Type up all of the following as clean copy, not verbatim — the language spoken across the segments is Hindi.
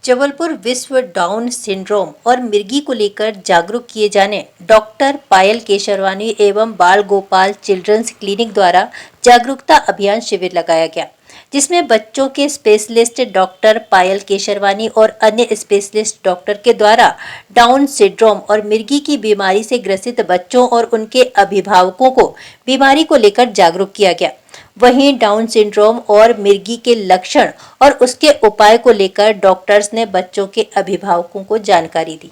जबलपुर विश्व डाउन सिंड्रोम और मिर्गी को लेकर जागरूक किए जाने डॉक्टर पायल केशरवानी एवं बाल गोपाल चिल्ड्रंस क्लिनिक द्वारा जागरूकता अभियान शिविर लगाया गया, जिसमें बच्चों के स्पेशलिस्ट डॉक्टर पायल केशरवानी और अन्य स्पेशलिस्ट डॉक्टर के द्वारा डाउन सिंड्रोम और मिर्गी की बीमारी से ग्रसित बच्चों और उनके अभिभावकों को बीमारी को लेकर जागरूक किया गया। वहीं डाउन सिंड्रोम और मिर्गी के लक्षण और उसके उपाय को लेकर डॉक्टर्स ने बच्चों के अभिभावकों को जानकारी दी।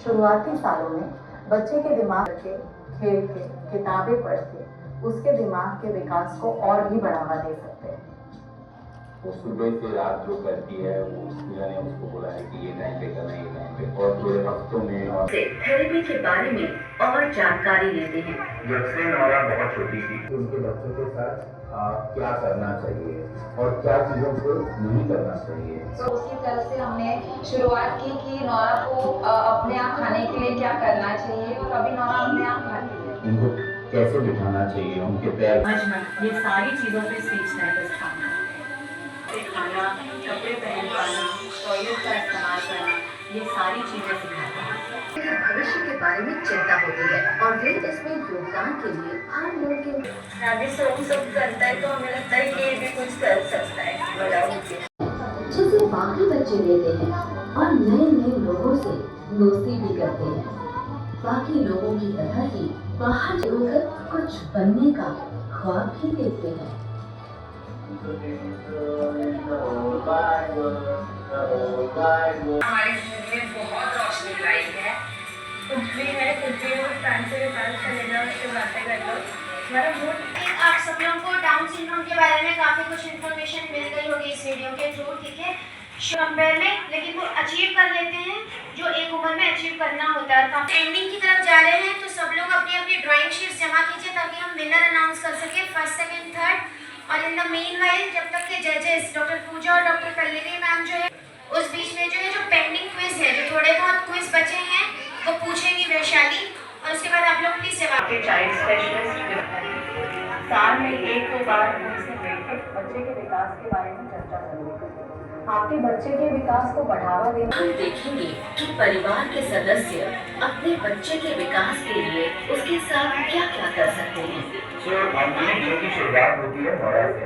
शुरुआती सालों में बच्चे के दिमाग के खेल के किताबें पढ़ के उसके दिमाग के विकास को और भी बढ़ावा दे सकते हैं। वो सुबह से रात जो करती है वो मैंने उसको बोला है कि ये टाइम पे करना है, ये टाइम पे, और पूरे हफ्तों में और थेरेपी के बारे में और जानकारी लेते हैं। जब से नौरा बहुत छोटी थी तो उनके बच्चों के साथ क्या करना चाहिए और क्या चीज़ों को नहीं करना चाहिए। तो उसी तरह से हमने शुरुआत की कि नौरा को अपने आप खाने के लिए क्या करना चाहिए, कभी नौरा अपने आप खाती है, उनको कैसे बिठाना चाहिए, उनके पैर समझना, ये सारी चीज़ों पे स्पीच थेरेपिस्ट खाना खाना, कपड़े पहन पाना, टॉयलेट का इस्तेमाल करना, ये सारी चीज़ें सिखाता है। भविष्य के बारे में चिंता होती है और वे इसमें योगदान के लिए हर लोग के अभी सब करता है तो हमें लगता है कि ये भी कुछ कर सकता है बड़ा होके। जिसे बाकी बच्चे लेते हैं और नए नए लोगों से दोस्ती भी करते हैं। बाकी लोगों की तरह ही बाहर जाकर कुछ बनने का ख्वाब भी देखते हैं। हमारी जिंदगी में बहुत रोशनी लाई है। कुछ भी है, कुछ भी हो, टाइम से रिजल्ट चले जाओ, उससे बातें कर लो। हमारा मूड आप सब लोगों को डाउन सिंड्रोम के बारे में काफ़ी कुछ इन्फॉर्मेशन मिल गई होगी इस वीडियो के थ्रू, ठीक है, कंपेयर में, लेकिन वो अचीव कर लेते हैं जो एक उम्र में अचीव करना होता है। काफ़ी एंडिंग की तरफ जा रहे हैं, तो सब लोग अपनी अपनी ड्राइंग शीट्स जमा कीजिए ताकि हम विनर अनाउंस कर सकें फर्स्ट, सेकेंड, थर्ड। और इन द मीनवाइल जब तक के जजेस डॉक्टर पूजा और डॉक्टर पल्लवी मैम जो है, उस बीच में जो है जो पेंडिंग क्विज है, जो थोड़े बहुत क्विज बचे हैं वो पूछेंगी वैशाली, और उसके बाद आप लोग प्लीज जवाब। चाइल्ड स्पेशलिस्ट साल में एक दो बार उनसे मिलकर बच्चे के विकास के बारे में चर्चा जरूर करें। आपके बच्चे के विकास को बढ़ावा देना। हम देखेंगे कि परिवार के सदस्य अपने बच्चे के विकास के लिए उसके साथ क्या क्या कर सकते हैं। शुरुआत होती है नौरा से।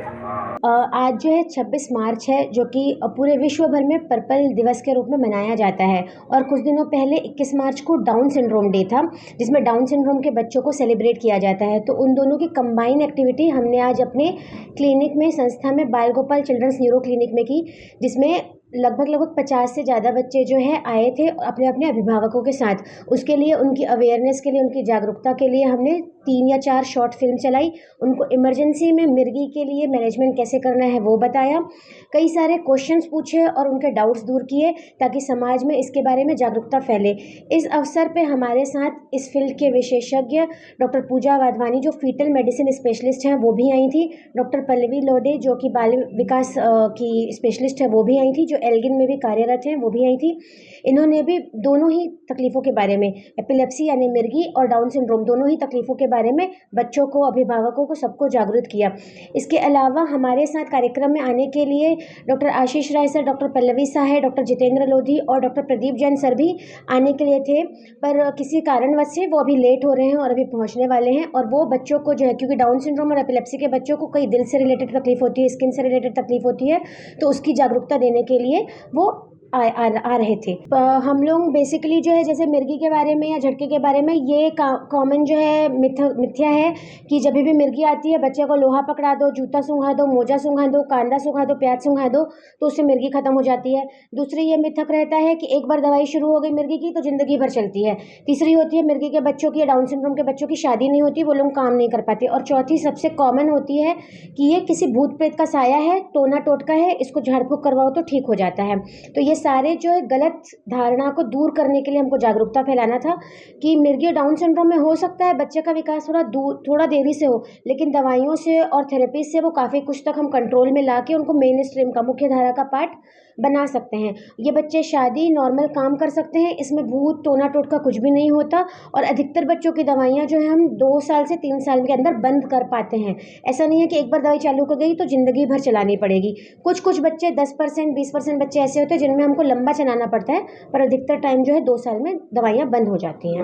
आज जो है 26 मार्च है, जो कि पूरे विश्व भर में पर्पल दिवस के रूप में मनाया जाता है। और कुछ दिनों पहले 21 मार्च को डाउन सिंड्रोम डे था, जिसमें डाउन सिंड्रोम के बच्चों को सेलिब्रेट किया जाता है। तो उन दोनों की कंबाइन एक्टिविटी हमने आज अपने क्लिनिक में, संस्था में, बाल गोपाल चिल्ड्रंस न्यूरो क्लिनिक में की, जिसमें लगभग 50 से ज़्यादा बच्चे जो है आए थे अपने अपने अभिभावकों के साथ। उसके लिए, उनकी अवेयरनेस के लिए, उनकी जागरूकता के लिए हमने 3 या 4 शॉर्ट फिल्म चलाई। उनको इमरजेंसी में मिर्गी के लिए मैनेजमेंट कैसे करना है वो बताया। कई सारे क्वेश्चंस पूछे और उनके डाउट्स दूर किए ताकि समाज में इसके बारे में जागरूकता फैले। इस अवसर पे हमारे साथ इस फील्ड के विशेषज्ञ डॉक्टर पूजा वाधवानी, जो फीटल मेडिसिन स्पेशलिस्ट हैं, वो भी आई थी। डॉक्टर पल्लवी लोडे, जो कि बाल विकास की स्पेशलिस्ट है, वो भी आई थी। जो एल्गिन में भी कार्यरत हैं, वो भी आई थी। इन्होंने भी दोनों ही तकलीफ़ों के बारे में, एपिलेप्सी यानी मिर्गी और डाउन सिंड्रोम, दोनों ही तकलीफ़ों के बारे में बच्चों को, अभिभावकों को, सबको जागरूक किया। इसके अलावा हमारे साथ कार्यक्रम में आने के लिए doctor Ashish Rai sir, doctor Pallavi Sahe, doctor Jitendra Lodhi और डॉक्टर प्रदीप जैन सर भी आने के लिए थे, पर किसी कारणवश से वो अभी लेट हो रहे हैं और अभी पहुँचने वाले हैं। और वो बच्चों को जो है, क्योंकि डाउन सिंड्रोम और एपिलेप्सी के बच्चों को कई दिल से रिलेटेड तकलीफ होती है, स्किन से रिलेटेड तकलीफ होती है, तो उसकी जागरूकता देने के लिए वो आ रहे थे। हम लोग बेसिकली जो है, जैसे मिर्गी के बारे में या झटके के बारे में, ये कॉमन जो है मिथ्या है कि जब भी मिर्गी आती है बच्चे को लोहा पकड़ा दो, जूता सूंघा दो, मोजा सूंघा दो, कांदा सूंघा दो, प्याज सूंघा दो तो उससे मिर्गी खत्म हो जाती है। दूसरी ये मिथक रहता है कि एक बार दवाई शुरू हो गई मिर्गी की तो ज़िंदगी भर चलती है। तीसरी होती है मिर्गी के बच्चों की या डाउन सिंड्रोम के बच्चों की शादी नहीं होती, वो लोग काम नहीं कर पाते। और चौथी सबसे कॉमन होती है कि ये किसी भूत प्रेत का साया है, टोना टोटका है, इसको झाड़ फूँक करवाओ तो ठीक हो जाता है। तो ये सारे जो है गलत धारणा को दूर करने के लिए हमको जागरूकता फैलाना था कि मिर्गी डाउन सिंड्रोम में हो सकता है बच्चे का विकास थोड़ा देरी से हो, लेकिन दवाइयों से और थेरेपी से वो काफ़ी कुछ तक हम कंट्रोल में ला के उनको मेन स्ट्रीम का मुख्य धारा का पार्ट बना सकते हैं। ये बच्चे शादी नॉर्मल काम कर सकते हैं, इसमें भूत टोना टोटका कुछ भी नहीं होता और अधिकतर बच्चों की दवाइयाँ जो है हम 2 साल से 3 साल के अंदर बंद कर पाते हैं। ऐसा नहीं है कि एक बार दवाई चालू कर गई तो ज़िंदगी भर चलानी पड़ेगी। कुछ बच्चे 10% 20% बच्चे ऐसे होते हैं जिनमें हमको लंबा चलाना पड़ता है, पर अधिकतर टाइम जो है 2 साल में दवाइयाँ बंद हो जाती हैं।